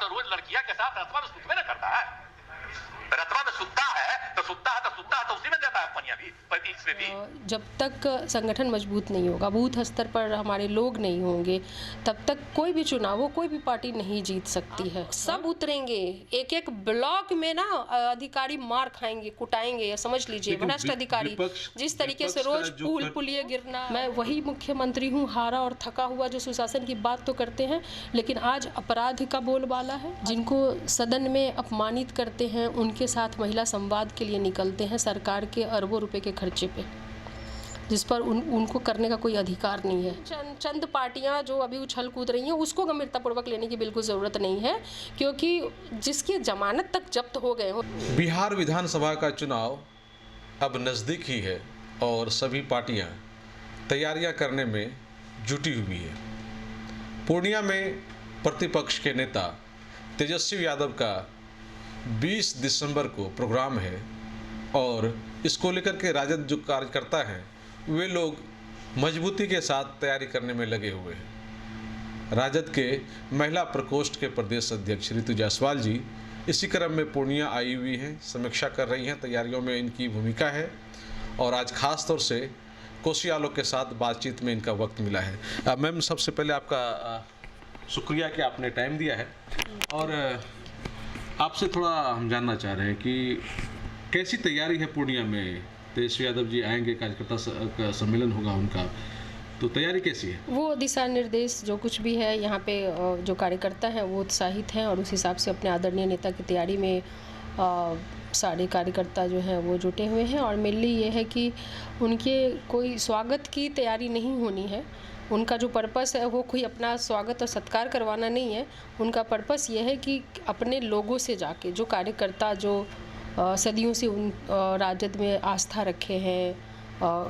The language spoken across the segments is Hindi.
तो रोज लड़कियां के साथ रतवा में सुतवे न करता है। रतवा में सुतता है तो उसी में देता है पनिया भी, पर इसमें भी। जब तक संगठन मजबूत नहीं होगा, बूथ स्तर पर हमारे लोग नहीं होंगे, तब तक कोई भी चुनाव हो, कोई भी पार्टी नहीं जीत सकती है। सब उतरेंगे, एक एक ब्लॉक में ना अधिकारी मार खाएंगे, कुटाएंगे, या समझ लीजिए भ्रष्ट अधिकारी जिस तरीके से रोज पुलिये गिरना। मैं वही मुख्यमंत्री हूँ, हारा और थका हुआ, जो सुशासन की बात तो करते हैं लेकिन आज अपराध का बोलबाला है। जिनको सदन में अपमानित करते हैं उनके साथ महिला संवाद के लिए निकलते हैं सरकार के अरबों रुपए के खर्चे पे, जिस पर उनको करने का कोई अधिकार नहीं है। चंद पार्टियां जो अभी उछल कूद रही हैं उसको गंभीरतापूर्वक लेने की बिल्कुल ज़रूरत नहीं है, क्योंकि जिसकी जमानत तक जब्त हो गए हो। बिहार विधानसभा का चुनाव अब नज़दीक ही है और सभी पार्टियां तैयारियां करने में जुटी हुई है। पूर्णिया में प्रतिपक्ष के नेता तेजस्वी यादव का 20 दिसंबर को प्रोग्राम है और इसको लेकर के राजद जो कार्यकर्ता हैं वे लोग मजबूती के साथ तैयारी करने में लगे हुए हैं। राजद के महिला प्रकोष्ठ के प्रदेश अध्यक्ष ऋतु जायसवाल जी इसी क्रम में पूर्णिया आई हुई हैं, समीक्षा कर रही हैं, तैयारियों में इनकी भूमिका है और आज खास तौर से कोशियालों के साथ बातचीत में इनका वक्त मिला है। मैम, सबसे पहले आपका शुक्रिया कि आपने टाइम दिया है और आपसे थोड़ा हम जानना चाह रहे हैं कि कैसी तैयारी है पूर्णिया में। तेजस्वी यादव जी आएंगे, कार्यकर्ता का सम्मेलन होगा उनका, तो तैयारी कैसी है? वो दिशा निर्देश जो कुछ भी है यहाँ पे जो कार्यकर्ता हैं वो उत्साहित हैं और उस हिसाब से अपने आदरणीय नेता की तैयारी में सारे कार्यकर्ता जो हैं वो जुटे हुए हैं। और मेनली ये है कि उनके कोई स्वागत की तैयारी नहीं होनी है। उनका जो पर्पस है वो कोई अपना स्वागत और सत्कार करवाना नहीं है। उनका पर्पस ये है कि अपने लोगों से जाके, जो कार्यकर्ता जो सदियों से राजद में आस्था रखे हैं,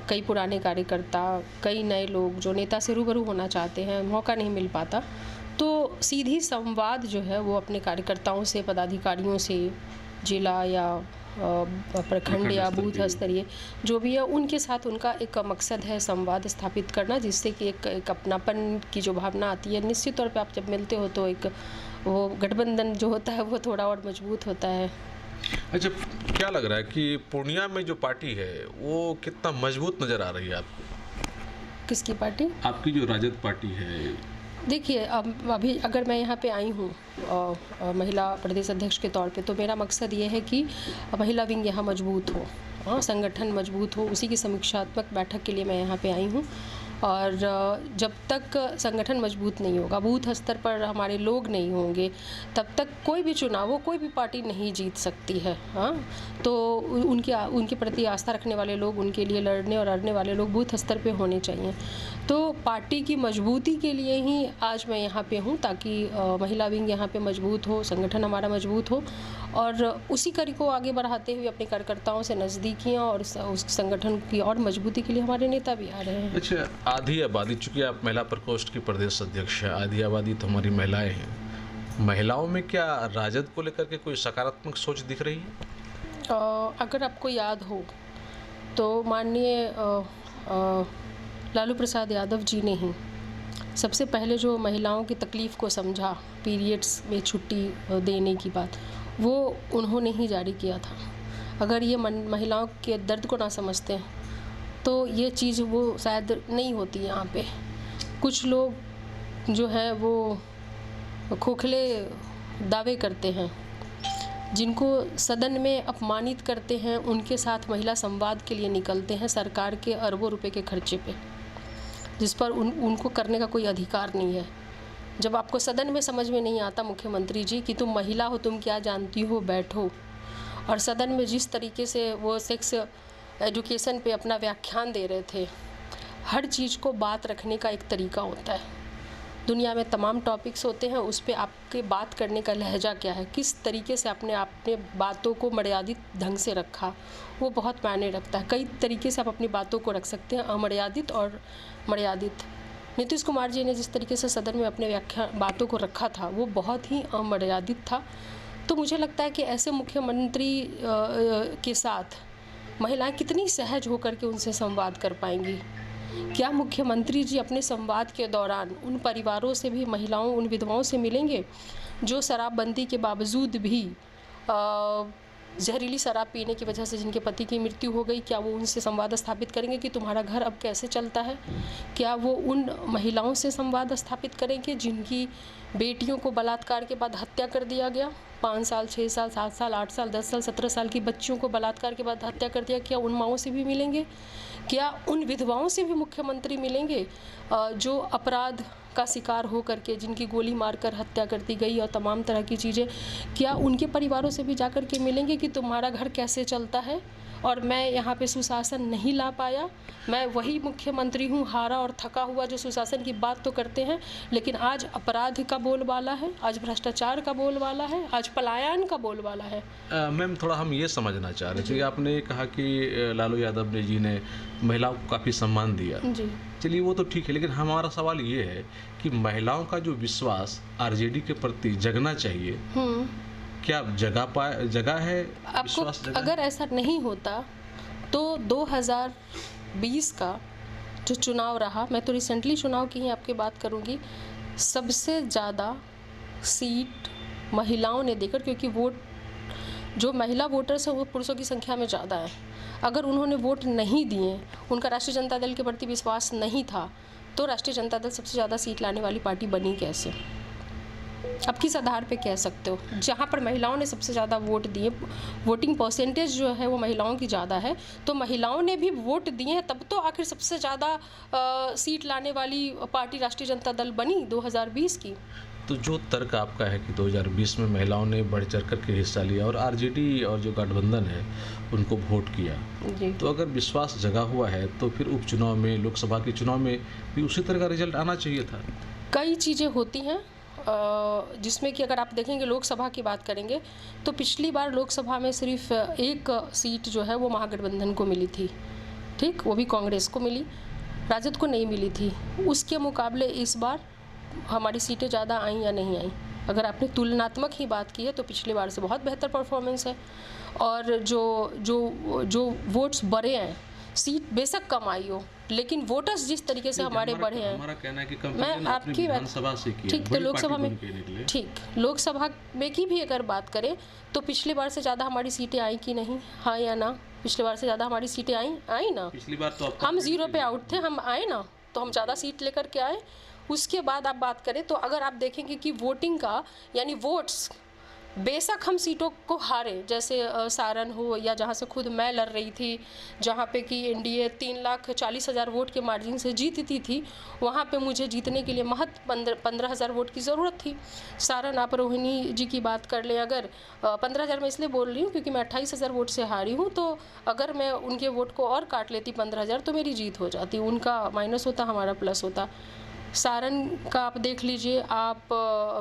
कई पुराने कार्यकर्ता, कई नए लोग जो नेता से रूबरू होना चाहते हैं, मौका नहीं मिल पाता, तो सीधी संवाद जो है वो अपने कार्यकर्ताओं से, पदाधिकारियों से, जिला या प्रखंड या बूथ स्तरीय जो भी है उनके साथ उनका एक मकसद है संवाद स्थापित करना, जिससे कि एक अपनापन की जो भावना आती है। निश्चित तौर पे आप जब मिलते हो तो एक वो गठबंधन जो होता है वो थोड़ा और मजबूत होता है। अच्छा, क्या लग रहा है कि पूर्णिया में जो पार्टी है वो कितना मजबूत नज़र आ रही है आपको? किसकी पार्टी? आपकी जो राजद पार्टी है। देखिए, अभी अगर मैं यहाँ पे आई हूँ महिला प्रदेश अध्यक्ष के तौर पे, तो मेरा मकसद ये है कि महिला विंग यहाँ मजबूत हो, संगठन मजबूत हो, उसी की समीक्षात्मक बैठक के लिए मैं यहाँ पे आई हूँ। और जब तक संगठन मजबूत नहीं होगा, बूथ स्तर पर हमारे लोग नहीं होंगे, तब तक कोई भी चुनाव हो, कोई भी पार्टी नहीं जीत सकती है। तो उनके प्रति आस्था रखने वाले लोग, उनके लिए लड़ने और अड़ने वाले लोग बूथ स्तर पे होने चाहिए। तो पार्टी की मजबूती के लिए ही आज मैं यहाँ पे हूँ, ताकि महिला विंग यहाँ पे मजबूत हो, संगठन हमारा मजबूत हो और उसी कड़ी को आगे बढ़ाते हुए अपने कार्यकर्ताओं से नज़दीकियाँ और उस संगठन की और मजबूती के लिए हमारे नेता भी आ रहे हैं। अच्छा, आधी आबादी, चूँकि आप महिला प्रकोष्ठ की प्रदेश अध्यक्ष है, आधी आबादी तो हमारी महिलाएं हैं। महिलाओं में क्या राजद को लेकर के कोई सकारात्मक सोच दिख रही है? अगर आपको याद हो तो माननीय लालू प्रसाद यादव जी ने ही सबसे पहले जो महिलाओं की तकलीफ़ को समझा, पीरियड्स में छुट्टी देने की बात, वो उन्होंने ही जारी किया था। अगर ये महिलाओं के दर्द को ना समझते हैं तो ये चीज़ वो शायद नहीं होती यहाँ पे। कुछ लोग जो हैं वो खोखले दावे करते हैं, जिनको सदन में अपमानित करते हैं उनके साथ महिला संवाद के लिए निकलते हैं सरकार के अरबों रुपए के खर्चे पे, जिस पर उनको करने का कोई अधिकार नहीं है। जब आपको सदन में समझ में नहीं आता मुख्यमंत्री जी कि तुम महिला हो, तुम क्या जानती हो, बैठो। और सदन में जिस तरीके से वो सेक्स एजुकेशन पे अपना व्याख्यान दे रहे थे, हर चीज़ को बात रखने का एक तरीका होता है। दुनिया में तमाम टॉपिक्स होते हैं, उस पे आपके बात करने का लहजा क्या है, किस तरीके से आपने बातों को मर्यादित ढंग से रखा, वो बहुत मायने रखता है। कई तरीके से आप अपनी बातों को रख सकते हैं, अमर्यादित और मर्यादित। नीतीश कुमार जी ने जिस तरीके से सदन में अपने बातों को रखा था वो बहुत ही अमर्यादित था। तो मुझे लगता है कि ऐसे मुख्यमंत्री के साथ महिलाएं कितनी सहज होकर के उनसे संवाद कर पाएंगी। क्या मुख्यमंत्री जी अपने संवाद के दौरान उन परिवारों से भी, महिलाओं, उन विधवाओं से मिलेंगे जो शराबबंदी के बावजूद भी जहरीली शराब पीने की वजह से जिनके पति की मृत्यु हो गई, क्या वो उनसे संवाद स्थापित करेंगे कि तुम्हारा घर अब कैसे चलता है? क्या वो उन महिलाओं से संवाद स्थापित करेंगे जिनकी बेटियों को बलात्कार के बाद हत्या कर दिया गया? 5 साल, 6 साल, 7 साल, 8 साल, 10 साल, 17 साल की बच्चियों को बलात्कार के बाद हत्या कर दिया। क्या उन माँओं से भी मिलेंगे? क्या उन विधवाओं से भी मुख्यमंत्री मिलेंगे जो अपराध का शिकार हो करके, जिनकी गोली मारकर हत्या कर दी गई और तमाम तरह की चीज़ें? क्या उनके परिवारों से भी जाकर के मिलेंगे कि तुम्हारा घर कैसे चलता है और मैं यहाँ पे सुशासन नहीं ला पाया? मैं वही मुख्यमंत्री हूँ, हारा और थका हुआ, जो सुशासन की बात तो करते हैं लेकिन आज अपराध का बोलबाला है, आज भ्रष्टाचार का बोलबाला है, आज पलायन का बोलबाला है। मैम, थोड़ा हम ये समझना चाह रहे थे, आपने कहा कि लालू यादव जी ने महिलाओं को काफ़ी सम्मान दिया। जी चलिए, वो तो ठीक है, लेकिन हमारा सवाल ये है कि महिलाओं का जो विश्वास आरजेडी के प्रति जगना चाहिए, क्या जगह है? विश्वास जगह? अगर ऐसा नहीं होता तो 2020 का जो चुनाव रहा, मैं तो रिसेंटली चुनाव की ही आपकी बात करूंगी, सबसे ज़्यादा सीट महिलाओं ने देकर, क्योंकि वोट जो महिला वोटर्स हैं वो पुरुषों की संख्या में ज़्यादा है। अगर उन्होंने वोट नहीं दिए, उनका राष्ट्रीय जनता दल के प्रति विश्वास नहीं था, तो राष्ट्रीय जनता दल सबसे ज़्यादा सीट लाने वाली पार्टी बनी कैसे? अब किस आधार पे कह सकते हो? जहाँ पर महिलाओं ने सबसे ज़्यादा वोट दिए, वोटिंग परसेंटेज जो है वो महिलाओं की ज़्यादा है, तो महिलाओं ने भी वोट दिए हैं, तब तो आखिर सबसे ज़्यादा सीट लाने वाली पार्टी राष्ट्रीय जनता दल बनी 2020 की। तो जो तर्क आपका है कि 2020 में महिलाओं ने बढ़ चढ़ करके हिस्सा लिया और आरजेडी और जो गठबंधन है उनको वोट किया जी, तो अगर विश्वास जगा हुआ है तो फिर उपचुनाव में, लोकसभा के चुनाव में भी उसी तरह का रिजल्ट आना चाहिए था। कई चीज़ें होती हैं जिसमें कि अगर आप देखेंगे, लोकसभा की बात करेंगे तो पिछली बार लोकसभा में सिर्फ एक सीट जो है वो महागठबंधन को मिली थी, ठीक, वो भी कांग्रेस को मिली, राजद को नहीं मिली थी। उसके मुकाबले इस बार हमारी सीटें ज़्यादा आई या नहीं आई? अगर आपने तुलनात्मक ही बात की है तो पिछली बार से बहुत बेहतर परफॉर्मेंस है। और जो वोट्स बढ़े हैं, सीट बेशक कम आई हो लेकिन वोटर्स जिस तरीके से हमारे बढ़े हैं, हमारा कहना है कि मैं आपकी विधानसभा से की, ठीक, तो लोकसभा में, ठीक, लोकसभा में की भी अगर बात करें तो पिछली बार से ज़्यादा हमारी सीटें आई कि नहीं? हाँ या ना? पिछली बार से ज़्यादा हमारी सीटें आई ना? पिछली बार तो हम 0 पे आउट थे, हम आए ना, तो हम ज़्यादा सीट लेकर के आए। उसके बाद आप बात करें तो अगर आप देखेंगे कि वोटिंग का यानी वोट्स, बेशक हम सीटों को हारे, जैसे सारण हो या जहाँ से खुद मैं लड़ रही थी, जहाँ पे कि एनडीए 3,40,000 वोट के मार्जिन से जीतती थी, वहाँ पे मुझे जीतने के लिए महज 15,000 वोट की ज़रूरत थी। सारण, आप रोहिणी जी की बात कर लें, अगर 15,000 मैं इसलिए बोल रही हूँ क्योंकि मैं 28,000 वोट से हारी हूँ, तो अगर मैं उनके वोट को और काट लेती 15,000 तो मेरी जीत हो जाती, उनका माइनस होता, हमारा प्लस होता। सारण का आप देख लीजिए, आप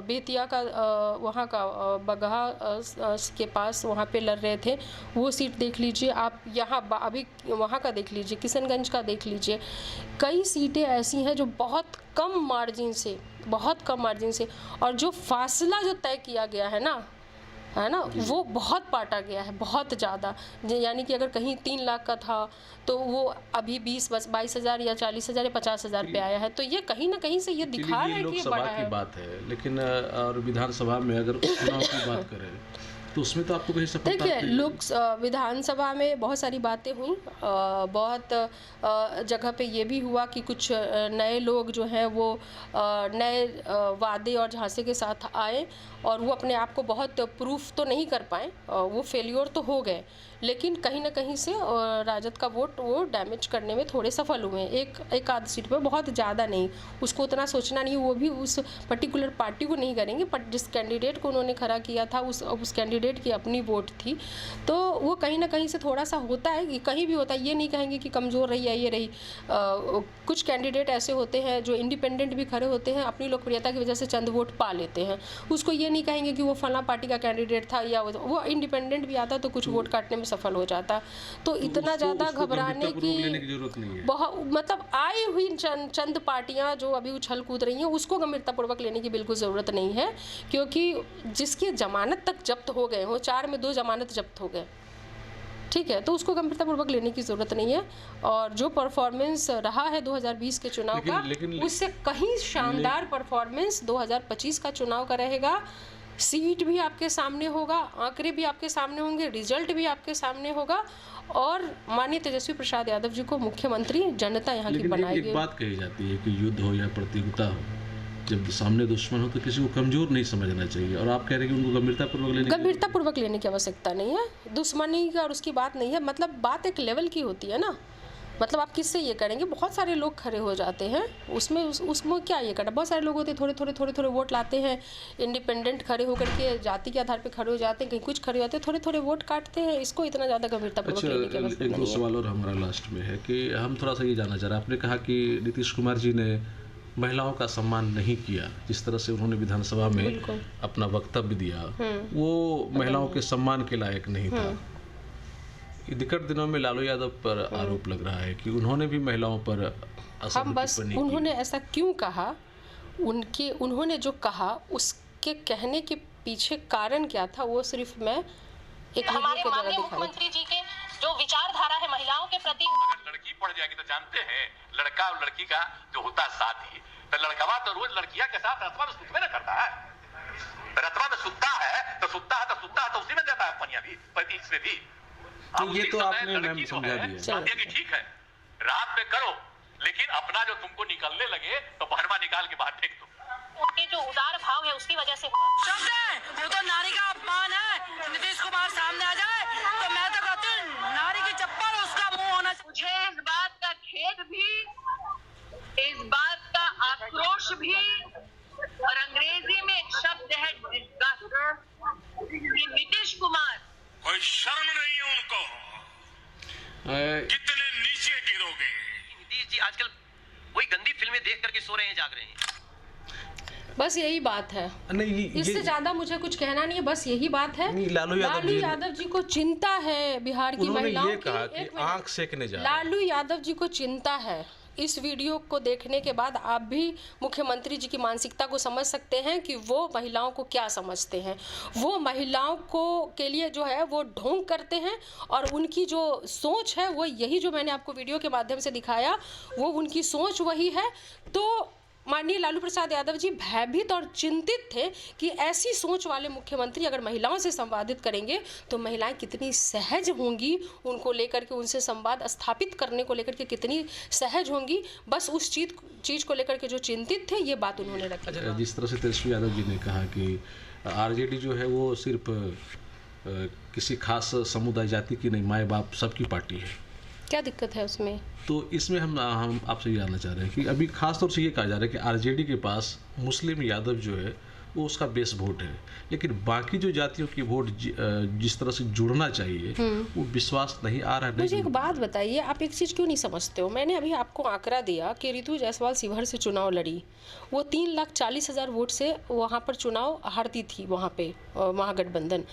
बेतिया का वहाँ का बगहा के पास वहाँ पे लड़ रहे थे, वो सीट देख लीजिए आप। यहाँ अभी वहाँ का देख लीजिए, किशनगंज का देख लीजिए। कई सीटें ऐसी हैं जो बहुत कम मार्जिन से, और जो फासला जो तय किया गया है ना, वो बहुत बांटा गया है, बहुत ज़्यादा। यानी कि अगर कहीं 3 लाख का था तो वो अभी 22,000 या 40,000 या 50,000 पे आया है, तो ये कहीं ना कहीं से ये दिखा रहा है कि ये बड़ा है। बात है, लेकिन और विधानसभा में अगर उपचुनाव की बात करें तो उसमें तो आपको कहीं सफलता देखिए, विधानसभा में बहुत सारी बातें हुई, बहुत जगह पे ये भी हुआ कि कुछ नए लोग जो हैं वो नए वादे और झांसे के साथ आए और वो अपने आप को बहुत प्रूफ तो नहीं कर पाए, वो फेल्योर तो हो गए, लेकिन कहीं ना कहीं से राजद का वोट वो डैमेज करने में थोड़े सफल हुए। एक आध सीट पे, बहुत ज़्यादा नहीं, उसको उतना सोचना नहीं, वो भी उस पर्टिकुलर पार्टी को नहीं करेंगे, बट जिस कैंडिडेट को उन्होंने खड़ा किया था उस कैंडिडेट की अपनी वोट थी, तो वो कहीं ना कहीं से थोड़ा सा होता है, कहीं भी होता है। ये नहीं कहेंगे कि कमज़ोर रही या ये रही, कुछ कैंडिडेट ऐसे होते हैं जो इंडिपेंडेंट भी खड़े होते हैं, अपनी लोकप्रियता की वजह से चंद वोट पा लेते हैं, उसको ये नहीं कहेंगे कि वो फला पार्टी का कैंडिडेट था या वो इंडिपेंडेंट भी आता तो कुछ वोट काटने में सफल हो जाता। तो इतना ज़्यादा घबराने की जरूरत नहीं है। बहुत, मतलब आई हुई चंद पार्टियां जो अभी उछल कूद रही हैं उसको गंभीरतापूर्वक लेने की बिल्कुल ज़रूरत नहीं है, क्योंकि जिसकी जमानत तक जब्त हो गए हो, 4 में 2 जमानत जब्त हो गए, ठीक है, तो उसको गंभीरतापूर्वक लेने की ज़रूरत नहीं है। और जो परफॉर्मेंस रहा है 2020 के चुनाव का, उससे कहीं शानदार परफॉर्मेंस 2025 का चुनाव का रहेगा। सीट भी आपके सामने होगा, आंकड़े भी आपके सामने होंगे, रिजल्ट भी आपके सामने होगा और माननीय तेजस्वी प्रसाद यादव जी को मुख्यमंत्री जनता यहाँ की बनाएगी। एक बात कही जाती है कि युद्ध हो या प्रतियोगिता हो, जब सामने दुश्मन हो तो किसी को कमजोर नहीं समझना चाहिए, और आप कह रहे हैं कि उनको गंभीरतापूर्वक लेने की आवश्यकता नहीं है। दुश्मनी का और उसकी बात नहीं है, मतलब बात एक लेवल की होती है ना। मतलब आप किससे ये करेंगे, बहुत सारे लोग खड़े हो जाते हैं उसमें क्या ये करना। बहुत सारे लोग होते हैं थोड़े वोट लाते हैं, इंडिपेंडेंट खड़े होकर के जाति के आधार पे खड़े हो जाते हैं, कहीं कुछ खड़े होते हैं, थोड़े वोट काटते हैं। इसको इतना ज़्यादा गंभीरतापूर्वक लेने की आवश्यकता नहीं है। एक दो सवाल और हमारा लास्ट में है कि हम थोड़ा सा ये जानना चाह रहे हैं, आपने कहा कि नीतीश कुमार जी ने महिलाओं का सम्मान नहीं किया, जिस तरह से उन्होंने विधानसभा में अपना वक्तव्य दिया वो महिलाओं के सम्मान के लायक नहीं था। निकट दिनों में लालू यादव पर आरोप लग रहा है कि उन्होंने भी महिलाओं पर हम बस उन्होंने ऐसा क्यों कहा, उन्होंने जो कहा उसके कहने के पीछे कारण क्या था, वो सिर्फ मैं एक हमारे माननीय मुख्यमंत्री जी के जो विचारधारा है महिलाओं के प्रति। अगर लड़की पढ़ जाएगी तो जानते हैं लड़का और लड़की का जो होता है शादी, तो लड़कवा तो रोज लड़किया के साथ रतवा में सुतवे न करता है। रतवा में सुतता है तो उसी में देता है पनिया भी, पर इसमें भी तो ये तो आपने मैम समझा दिया कि ठीक है रात में करो, लेकिन अपना जो तुमको निकलने लगे तो बहरमा निकाल के बाहर फेंक दो। उनके जो उदार भाव है उसकी वजह से शब्द है, वो तो नारी का अपमान है। नीतीश कुमार सामने आ जाए तो मैं तो कहती हूँ नारी की चप्पल उसका मुंह होना चाहिए। मुझे इस बात का खेद भी, इस बात का आक्रोश भी, और अंग्रेजी में एक शब्द है डिस्गस्ट, कि नीतीश कुमार कोई शर्म नहीं है उनको, कितने नीचे गिरोगे। नीतीश जी आजकल वही गंदी फिल्में देख करके सो रहे हैं, जाग रहे हैं। बस यही बात है, नहीं इससे ज्यादा मुझे कुछ कहना नहीं है। बस यही बात है। लालू यादव जी को चिंता है बिहार की महिलाओं की। आंख सेकने जा लालू यादव जी को चिंता है। इस वीडियो को देखने के बाद आप भी मुख्यमंत्री जी की मानसिकता को समझ सकते हैं कि वो महिलाओं को क्या समझते हैं। वो महिलाओं को के लिए जो है वो ढोंग करते हैं, और उनकी जो सोच है वो यही, जो मैंने आपको वीडियो के माध्यम से दिखाया, वो उनकी सोच वही है। तो माननीय लालू प्रसाद यादव जी भयभीत और चिंतित थे कि ऐसी सोच वाले मुख्यमंत्री अगर महिलाओं से संवादित करेंगे तो महिलाएं कितनी सहज होंगी, उनको लेकर के उनसे संवाद स्थापित करने को लेकर के कितनी सहज होंगी। बस उस चीज़ को लेकर के जो चिंतित थे, ये बात उन्होंने रखी। जिस तरह से तेजस्वी यादव जी ने कहा कि आरजेडी जो है वो सिर्फ किसी खास समुदाय जाति की नहीं, माए बाप सबकी पार्टी है। क्या दिक्कत है उसमें? तो इसमें हम आपसे ये जानना चाह रहे हैं कि अभी खास तौर से ये कहा जा रहा है कि आरजेडी के पास मुस्लिम यादव जो है वो उसका बेस वोट है, लेकिन बाकी जो जातियों की वोट जिस तरह से जुड़ना चाहिए वो विश्वास नहीं आ रहा है। मुझे एक बात बताइए, आप एक चीज़ क्यों नहीं समझते हो? मैंने अभी आपको आंकड़ा दिया कि रितु जायसवाल शिवहर से चुनाव लड़ी, वो 3,40,000 वोट से वहाँ पर चुनाव हारती थी। वहाँ पे महागठबंधन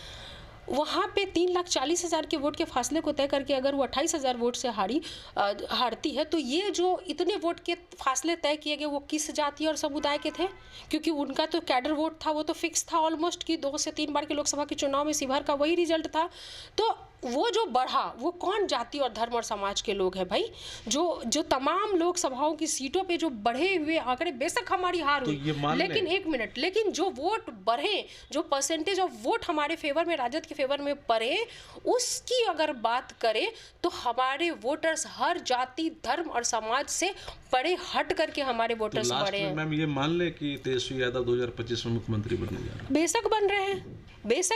वहाँ पे 3,40,000 के वोट के फासले को तय करके अगर वो 28,000 वोट से हारती है, तो ये जो इतने वोट के फासले तय किए गए वो किस जाति और समुदाय के थे? क्योंकि उनका तो कैडर वोट था, वो तो फिक्स था ऑलमोस्ट कि 2 से 3 बार के लोकसभा के चुनाव में शिवहर का वही रिजल्ट था। तो वो जो बढ़ा वो कौन जाति और धर्म और समाज के लोग हैं भाई? जो तमाम लोकसभाओं की सीटों पे जो बढ़े हुए आंकड़े, बेशक हमारी हार हुई, लेकिन एक मिनट, लेकिन जो वोट बढ़े, जो परसेंटेज ऑफ वोट हमारे फेवर में, राजद के फेवर में पड़े, उसकी अगर बात करें तो हमारे वोटर्स हर जाति, धर्म और समाज से पड़े हट करके हमारे वोटर्स बढ़े हैं। मैम ये मान ले कि तेजस्वी यादव 2025 में मुख्यमंत्री बनने जा रहे हैं। बेशक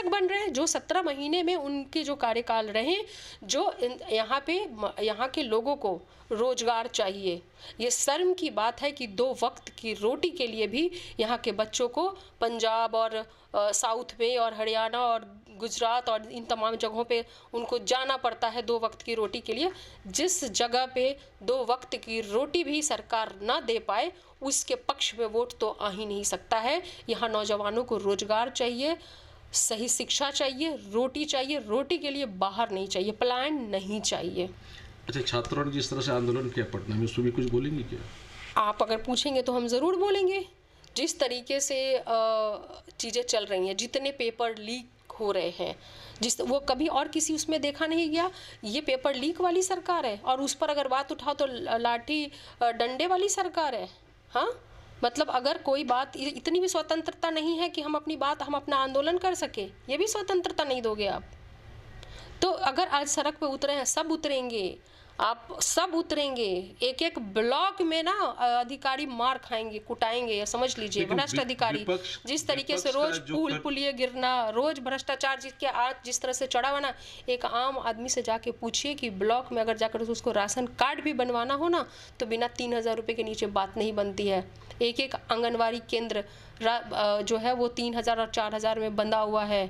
बन रहे हैं। जो 17 महीने में उनके जो कार्यकाल रहे, जो यहाँ के लोगों को रोजगार चाहिए। ये शर्म की बात है कि 2 वक्त की रोटी के लिए भी यहाँ के बच्चों को पंजाब और साउथ में और हरियाणा और गुजरात और इन तमाम जगहों पे उनको जाना पड़ता है 2 वक्त की रोटी के लिए। जिस जगह पे 2 वक्त की रोटी भी सरकार ना दे पाए, उसके पक्ष में वोट तो आ ही नहीं सकता है। यहाँ नौजवानों को रोजगार चाहिए, सही शिक्षा चाहिए, रोटी चाहिए। रोटी के लिए बाहर नहीं चाहिए, पलायन नहीं चाहिए। अच्छा, छात्रों ने जिस तरह से आंदोलन किया पटना में, उसमें भी कुछ बोलेंगे क्या? आप अगर पूछेंगे तो हम ज़रूर बोलेंगे। जिस तरीके से चीज़ें चल रही हैं, जितने पेपर लीक हो रहे हैं, वो कभी और किसी उसमें देखा नहीं गया। ये पेपर लीक वाली सरकार है, और उस पर अगर बात उठाओ तो लाठी डंडे वाली सरकार है। हाँ, मतलब अगर कोई बात, इतनी भी स्वतंत्रता नहीं है कि हम अपनी बात, हम अपना आंदोलन कर सके, ये भी स्वतंत्रता नहीं दोगे आप। तो अगर आज सड़क पे उतरे हैं, सब उतरेंगे, आप सब उतरेंगे, एक एक ब्लॉक में ना अधिकारी मार खाएंगे, कुटाएंगे, या समझ लीजिए भ्रष्ट अधिकारी जिस तरीके से रोज पुल पुलिये गिरना, रोज भ्रष्टाचार जिसके आज जिस तरह से चढ़ा हुआ ना, एक आम आदमी से जाके पूछिए कि ब्लॉक में अगर जाकर उसको राशन कार्ड भी बनवाना हो ना, तो बिना 3,000 रुपये के नीचे बात नहीं बनती है। एक एक आंगनवाड़ी केंद्र जो है वो 3,000 और 4,000 में बंधा हुआ है।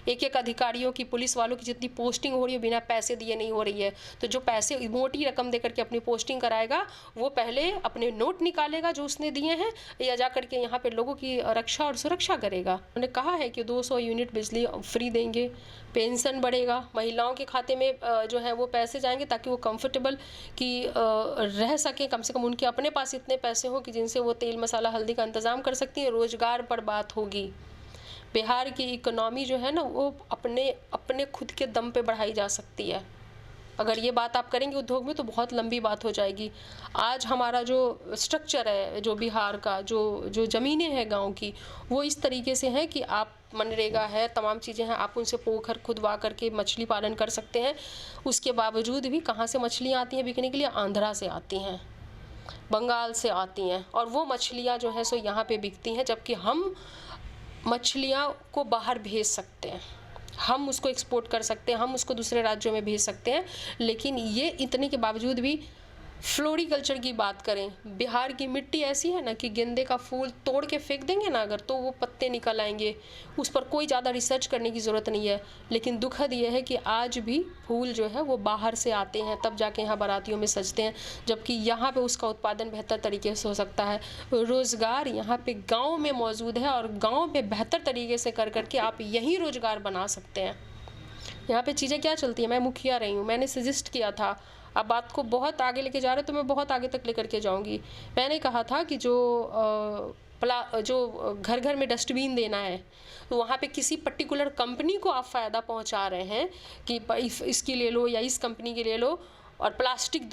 एक एक अधिकारियों की, पुलिस वालों की जितनी पोस्टिंग हो रही है बिना पैसे दिए नहीं हो रही है। तो जो पैसे मोटी रकम दे करके अपनी पोस्टिंग कराएगा, वो पहले अपने नोट निकालेगा जो उसने दिए हैं, या जा करके यहाँ पे लोगों की रक्षा और सुरक्षा करेगा। उन्होंने कहा है कि 200 यूनिट बिजली फ्री देंगे, पेंशन बढ़ेगा, महिलाओं के खाते में जो है वो पैसे जाएंगे ताकि वो कंफर्टेबल कि रह सकें, कम से कम उनके अपने पास इतने पैसे हों कि जिनसे वो तेल मसाला हल्दी का इंतज़ाम कर सकती हैं। रोज़गार पर बात होगी। बिहार की इकोनॉमी जो है ना, वो अपने खुद के दम पे बढ़ाई जा सकती है। अगर ये बात आप करेंगे उद्योग में तो बहुत लंबी बात हो जाएगी। आज हमारा जो स्ट्रक्चर है, जो बिहार का जो ज़मीनें हैं गांव की, वो इस तरीके से हैं कि आप मनरेगा है, तमाम चीज़ें हैं, आप उनसे पोखर खुदवा करके मछली पालन कर सकते हैं। उसके बावजूद भी कहाँ से मछलियाँ आती हैं बिकने के लिए? आंध्रा से आती हैं, बंगाल से आती हैं, और वो मछलियाँ जो है सो यहाँ पे बिकती हैं, जबकि हम मछलियाँ को बाहर भेज सकते हैं, हम उसको एक्सपोर्ट कर सकते हैं, हम उसको दूसरे राज्यों में भेज सकते हैं। लेकिन ये इतने के बावजूद भी फ्लोरिकल्चर की बात करें, बिहार की मिट्टी ऐसी है ना कि गेंदे का फूल तोड़ के फेंक देंगे ना अगर, तो वो पत्ते निकल आएंगे, उस पर कोई ज़्यादा रिसर्च करने की ज़रूरत नहीं है। लेकिन दुखद ये है कि आज भी फूल जो है वो बाहर से आते हैं, तब जाके यहाँ बारातियों में सजते हैं, जबकि यहाँ पे उसका उत्पादन बेहतर तरीके से हो सकता है। रोज़गार यहाँ पे गाँव में मौजूद है, और गाँव में बेहतर तरीके से कर करके आप यहीं रोज़गार बना सकते हैं। यहाँ पे चीज़ें क्या चलती हैं, मैं मुखिया रही हूँ, मैंने सजेस्ट किया था, अब बात को बहुत आगे लेके जा रहे तो मैं बहुत आगे तक लेकर के जाऊंगी। मैंने कहा था कि जो घर घर में डस्टबिन देना है, तो वहाँ पे किसी पर्टिकुलर कंपनी को आप फ़ायदा पहुँचा रहे हैं कि इसकी ले लो या इस कंपनी की ले लो, और प्लास्टिक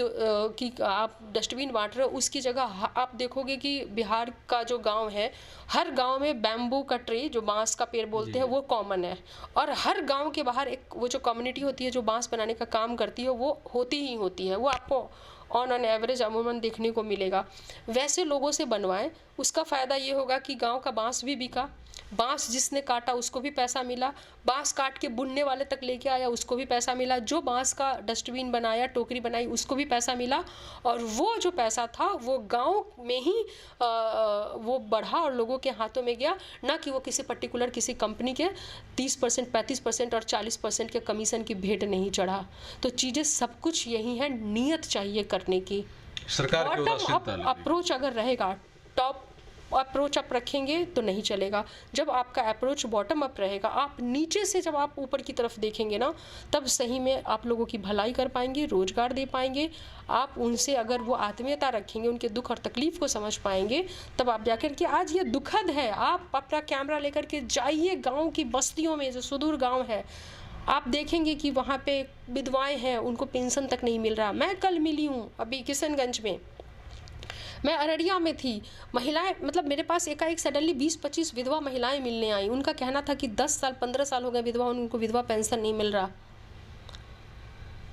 की आप डस्टबिन बांट रहे हो, उसकी जगह आप देखोगे कि बिहार का जो गांव है, हर गांव में बैम्बू का ट्री, जो बांस का पेड़ बोलते हैं, वो कॉमन है। और हर गांव के बाहर एक वो जो कम्युनिटी होती है जो बांस बनाने का काम करती है, वो होती ही होती है। वो आपको ऑन एन एवरेज अमूमन देखने को मिलेगा। वैसे लोगों से बनवाएं, उसका फ़ायदा ये होगा कि गाँव का बाँस भी बिका, बांस जिसने काटा उसको भी पैसा मिला, बांस काट के बुनने वाले तक लेके आया उसको भी पैसा मिला, जो बांस का डस्टबिन बनाया, टोकरी बनाई, उसको भी पैसा मिला, और वो जो पैसा था वो गांव में ही वो बढ़ा और लोगों के हाथों में गया, ना कि वो किसी पर्टिकुलर किसी कंपनी के 30%, 35% और 40% के कमीशन की भेंट नहीं चढ़ा। तो चीज़ें सब कुछ यही है, नियत चाहिए करने की। सरकार की बॉटम अप अप्रोच अगर रहेगा, टॉप अप्रोच आप रखेंगे तो नहीं चलेगा। जब आपका अप्रोच बॉटम अप रहेगा, आप नीचे से जब आप ऊपर की तरफ देखेंगे ना, तब सही में आप लोगों की भलाई कर पाएंगे, रोजगार दे पाएंगे। आप उनसे अगर वो आत्मीयता रखेंगे, उनके दुख और तकलीफ को समझ पाएंगे, तब आप जाकर के, आज ये दुखद है, आप अपना कैमरा लेकर के जाइए गाँव की बस्तियों में, जो सुदूर गाँव है, आप देखेंगे कि वहाँ पे विधवाएं हैं, उनको पेंशन तक नहीं मिल रहा। मैं कल मिली हूँ अभी किशनगंज में, मैं अररिया में थी, महिलाएं, मतलब मेरे पास एकाएक सडनली 20-25 विधवा महिलाएं मिलने आई। उनका कहना था कि 10 साल 15 साल हो गए विधवा, उनको विधवा पेंशन नहीं मिल रहा,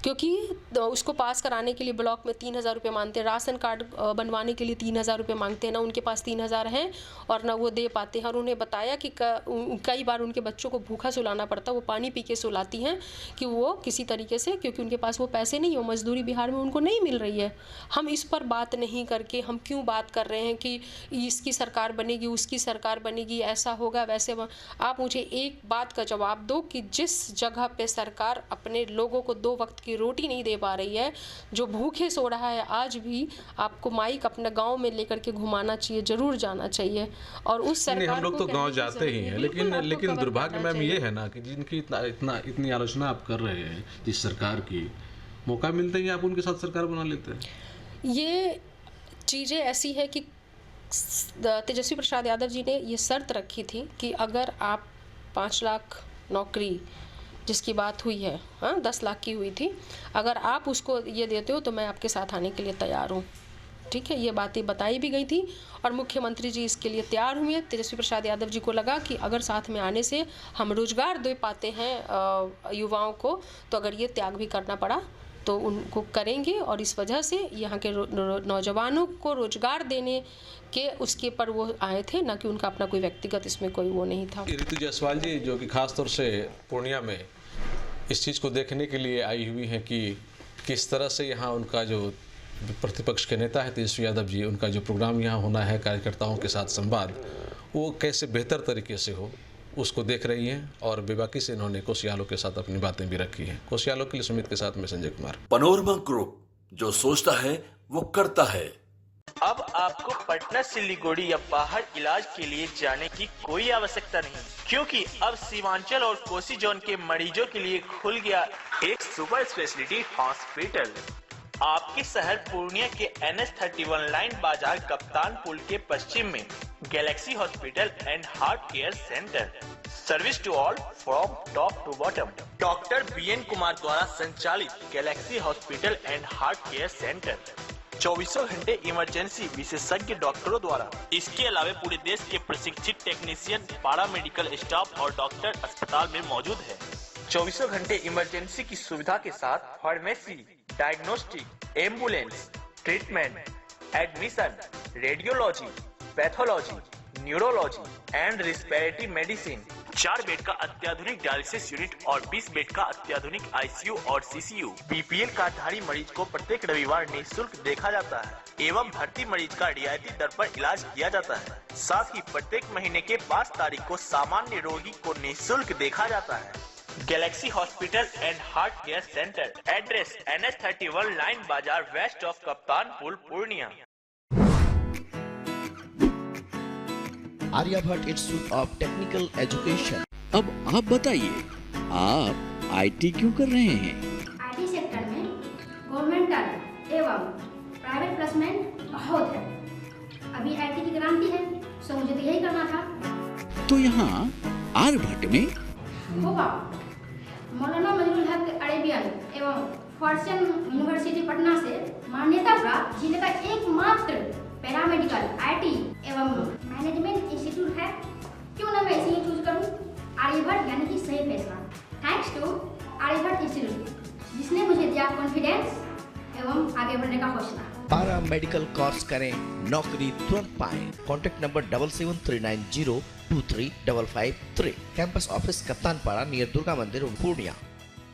क्योंकि उसको पास कराने के लिए ब्लॉक में 3,000 रुपये मांगते हैं, राशन कार्ड बनवाने के लिए 3,000 रुपये मांगते हैं, ना उनके पास 3,000 हैं और ना वो दे पाते हैं। और उन्हें बताया कि कई बार उनके बच्चों को भूखा सुलाना पड़ता, वो पानी पी के सुलाती हैं कि वो किसी तरीके से, क्योंकि उनके पास वो पैसे नहीं, वो मजदूरी बिहार में उनको नहीं मिल रही है। हम इस पर बात नहीं करके हम क्यों बात कर रहे हैं कि इसकी सरकार बनेगी, उसकी सरकार बनेगी, ऐसा होगा वैसे। आप मुझे एक बात का जवाब दो कि जिस जगह पे सरकार अपने लोगों को 2 वक्त की रोटी नहीं दे पा रही है, जो भूखे सो रहा है, आज भी आपको माइक अपने गांव में लेकर के घुमाना चाहिए, जरूर जाना चाहिए। और उस सरकार हम लोग तो गांव जाते ही हैं, लेकिन दुर्भाग्य मैम ये है ना कि जिनकी इतनी आलोचना आप कर रहे हैं जिस सरकार की, मौका मिलते ही आप उनके साथ सरकार बना लेते हैं। ये चीज़ें ऐसी है कि तेजस्वी प्रसाद यादव जी ने ये शर्त रखी थी कि अगर आप 5 लाख नौकरी जिसकी बात हुई है, हाँ 10 लाख की हुई थी, अगर आप उसको ये देते हो तो मैं आपके साथ आने के लिए तैयार हूँ। ठीक है, ये बातें बताई भी गई थी और मुख्यमंत्री जी इसके लिए तैयार हुए। तेजस्वी प्रसाद यादव जी को लगा कि अगर साथ में आने से हम रोजगार दे पाते हैं युवाओं को, तो अगर ये त्याग भी करना पड़ा तो उनको करेंगे, और इस वजह से यहाँ के नौजवानों को रोजगार देने के उसके पर वो आए थे, ना कि उनका अपना कोई व्यक्तिगत इसमें कोई वो नहीं था। ऋतु जायसवाल जी, जो कि खास तौर से पूर्णिया में इस चीज़ को देखने के लिए आई हुई हैं कि किस तरह से यहाँ उनका जो प्रतिपक्ष के नेता है तेजस्वी यादव जी, उनका जो प्रोग्राम यहाँ होना है कार्यकर्ताओं के साथ संवाद, वो कैसे बेहतर तरीके से हो, उसको देख रही हैं। और बेबाकी से इन्होंने कोसियालो के साथ अपनी बातें भी रखी हैं। कोसियालो के लिए सुमित के साथ में संजय कुमार। पैनोरमा ग्रुप, जो सोचता है वो करता है। अब आपको पटना, सिलीगुड़ी या बाहर इलाज के लिए जाने की कोई आवश्यकता नहीं, क्योंकि अब सीमांचल और कोसी जोन के मरीजों के लिए खुल गया एक सुपर स्पेशलिटी हॉस्पिटल। आपके शहर पूर्णिया के NH31 लाइन बाजार कप्तान पुल के पश्चिम में galaxy hospital and heart care centre. Service to all from top to bottom. Doctor BN Kumar द्वारा संचालित galaxy hospital and heart care centre 24 घंटे इमरजेंसी विशेषज्ञ डॉक्टरों द्वारा। इसके अलावा पूरे देश के प्रशिक्षित टेक्नीशियन, पारा मेडिकल स्टाफ और डॉक्टर अस्पताल में मौजूद है। 24 घंटे इमरजेंसी की सुविधा के साथ pharmacy, diagnostic, ambulance, treatment, admission, radiology, pathology, neurology and respiratory medicine. 4 bed का अत्याधुनिक डायलिसिस यूनिट और 20 बेड का अत्याधुनिक ICU और CCU। BPL कार्डधारी मरीज को प्रत्येक रविवार निःशुल्क देखा जाता है एवं भर्ती मरीज का रियायती दर पर इलाज किया जाता है। साथ ही प्रत्येक महीने के 5 तारीख को सामान्य रोगी को निःशुल्क देखा जाता है। Galaxy hospital and heart care centre, address NH31 Line Bazar west of Kaptan Pul, Purnia. Aryabhatta institute of technical education. अब आप बताइए, आप IT क्यों कर रहे हैं? IT सेक्टर में गवर्नमेंटल एवं प्राइवेट प्लेसमेंट बहुत है। अभी IT की क्रांति है, सो मुझे तो यही करना था। तो यहाँ आर्यभट्ट में होगा मौलाना मजरूल हक अरेबियन एवं फॉर्च्यून यूनिवर्सिटी पटना से मान्यता प्राप्त जिले का एकमात्र पैरामेडिकल IT एवं मैनेजमेंट इंस्टीट्यूट है। क्यों ना मैं इसे ही चूज करूं? आर्यभट्ट यानी कि सही फैसला। थैंक्स टू आर्यभट्ट इंस्टीट्यूट, जिसने मुझे दिया कॉन्फिडेंस एवं आगे बढ़ने का हौसला। पारा मेडिकल कोर्स करें, नौकरी तुरंत पाएं। Contact number 7739023553। कैंपस ऑफिस कप्तान पारा नियर दुर्गा मंदिर, पूर्णिया।